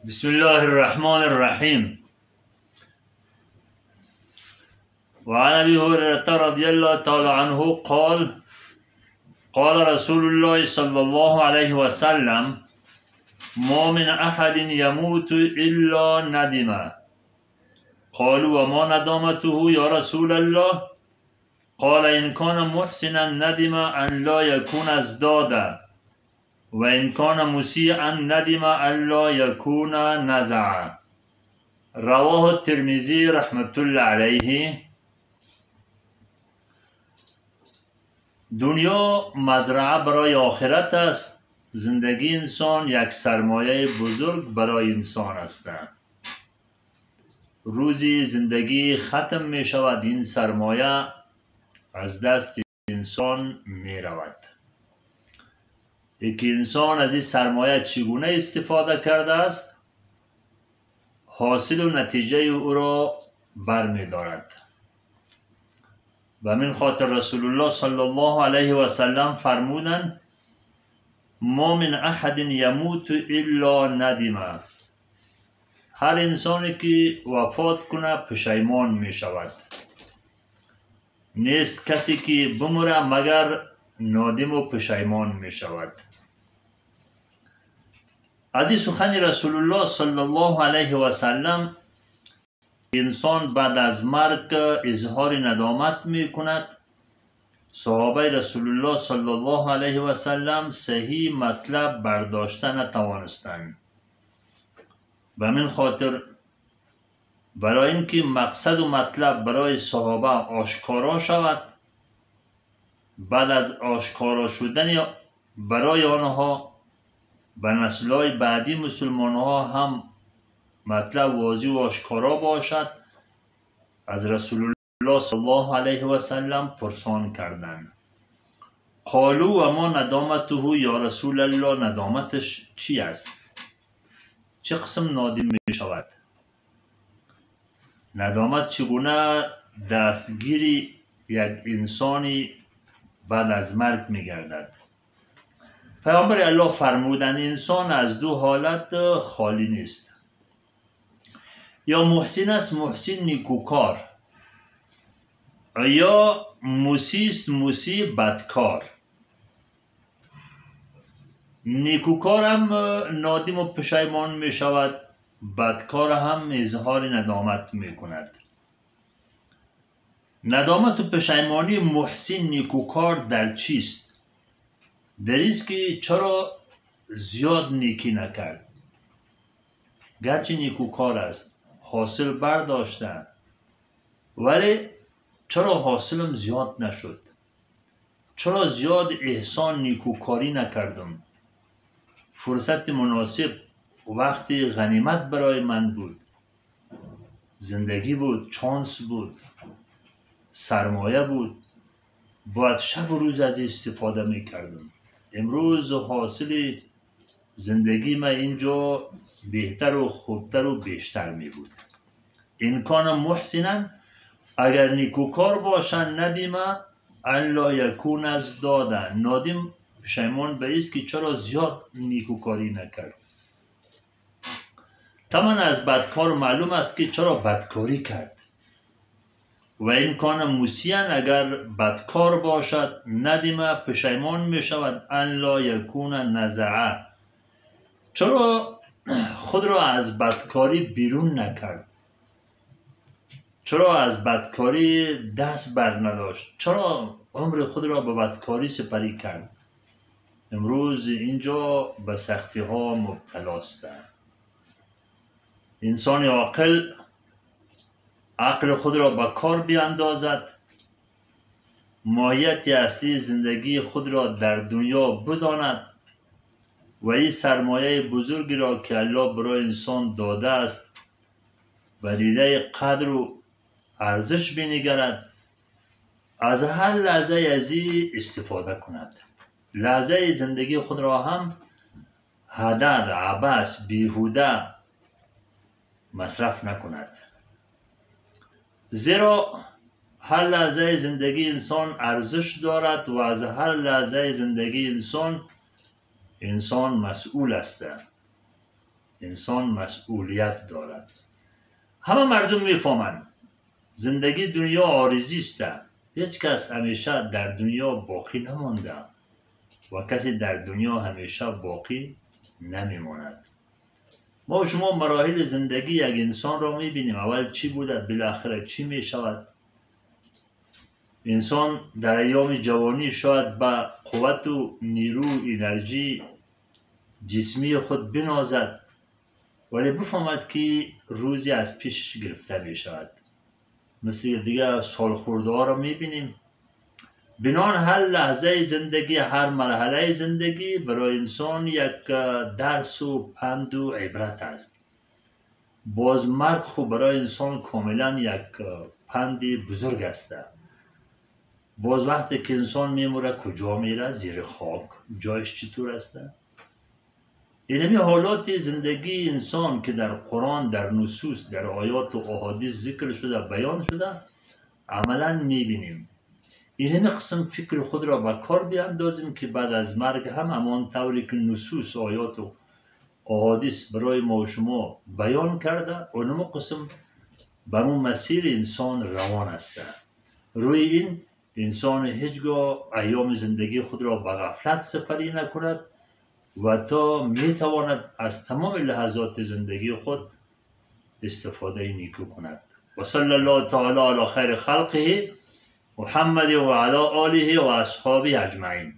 بسم الله الرحمن الرحيم. وعن أبي هريرة رضي الله تعالى عنه قال قال رسول الله صلى الله عليه وسلم: ما من أحد يموت إلا ندم. قالوا: وما ندامته يا رسول الله؟ قال: إن كان محسنا ندم أن لا يكون ازداد، وإن كان مسيئا ندم أن لا يكون نزع. رواه الترمذی رحمت الله علیه. دنیا مزرعه برای آخرت است. زندگی انسان یک سرمایه بزرگ برای انسان است. روزی زندگی ختم می شود، این سرمایه از دست انسان می رود. یکی انسان از این سرمایه چگونه استفاده کرده است، حاصل و نتیجه او را برمی دارد. و من خاطر رسول الله صلی الله علیه و سلم فرمودند: ما من احد یموت الا ندم. هر انسانی که وفات کنه پشیمان می شود. نیست کسی که بمره مگر نادم و پشیمان می شود. از این سخن رسول الله صلی الله علیه و سلم انسان بعد از مرگ اظهار ندامت می کند. صحابه رسول الله صلی الله علیه و سلم صحیح مطلب برداشته نتوانستند. و من خاطر برای اینکه مقصد و مطلب برای صحابه آشکارا شود، بعد از آشکارا شدن برای آنها و نسل‌های بعدی مسلمان ها هم مطلب واضح و آشکارا باشد، از رسول الله صلی الله علیه و سلم پرسان کردند: قالوا و ما ندامته یا رسول الله؟ ندامتش چی است؟ چه قسم نادم می شود؟ ندامت چگونه دستگیری یک انسانی بعد از مرگ می گردد؟ پیامبر الله فرمودند انسان از دو حالت خالی نیست. یا محسن است، محسن نیکوکار، یا مسیء است، مسیء بدکار. نیکوکار هم نادم و پشیمان می شود، بدکار هم اظهار ندامت می کند. ندامت و پشیمانی محسن نیکوکار در چیست؟ در است که چرا زیاد نیکی نکرد، گرچه نیکوکار است، حاصل برداشتن، ولی چرا حاصلم زیاد نشد؟ چرا زیاد احسان نیکوکاری نکردم؟ فرصت مناسب، وقتی غنیمت برای من بود، زندگی بود، چانس بود، سرمایه بود، باید شب و روز از استفاده می کردم. امروز حاصل زندگی ما اینجا بهتر و خوبتر و بیشتر می بود. این کان محسنن، اگر نیکوکار باشن ندیمه الا یکون از دادن، نادم پشیمان به است که چرا زیاد نیکوکاری نکرد. تمام از بدکار معلوم است که چرا بدکاری کرد. و این کان مسیان، اگر بدکار باشد ندیمه پشیمان می شود ان لا یکون نزعه، چرا خود را از بدکاری بیرون نکرد، چرا از بدکاری دست بر نداشت، چرا عمر خود را به بدکاری سپری کرد. امروز اینجا به سختی ها مبتلا است. انسان عاقل عقل خود را به کار بیاندازد، ماهیت اصلی زندگی خود را در دنیا بداند و این سرمایه بزرگی را که الله برای انسان داده است و دیده قدر و ارزش بنگرد، از هر لحظه از این استفاده کند. لحظه زندگی خود را هم هدر، عبث، بیهوده مصرف نکند. زیرا هر لحظه زندگی انسان ارزش دارد و از هر لحظه زندگی انسان مسئول است. انسان مسئولیت دارد. همه مردم میفهمند زندگی دنیا عارضی است. هیچ کس همیشه در دنیا باقی نمانده و کسی در دنیا همیشه باقی نمیماند. ما و شما مراحل زندگی یک انسان را میبینیم. اول چی بوده، بالاخره چی میشود. انسان در ایام جوانی شاید با قوت و نیرو انرژی جسمی خود بنازد، ولی بفهمد که روزی از پیشش گرفته می شود. مثل دیگه سالخورده ها را می بینیم. بنان هر لحظه زندگی، هر مرحله زندگی برای انسان یک درس و پند و عبرت است. باز مرگ خود برای انسان کاملا یک پند بزرگ است. باز وقتی که انسان میموره کجا میره؟ زیر خاک. جایش چطور است؟ اینمی حالات زندگی انسان که در قرآن، در نصوص، در آیات و احادیث ذکر شده، بیان شده، عملا میبینیم. اینمی قسم فکر خود را به کار بیاندازیم که بعد از مرگ هم همان طوری که نصوص، آیات و احادیث برای ما و شما بیان کرده، اونم قسم به اون مسیر انسان روان است. روی این انسان هیچگاه ایام زندگی خود را به غفلت سپری نکند و تا میتواند از تمام لحظات زندگی خود استفاده نیکو کند. و صلی الله تعالی علی خیر خلقه محمد و علی آله و اصحابه اجمعین.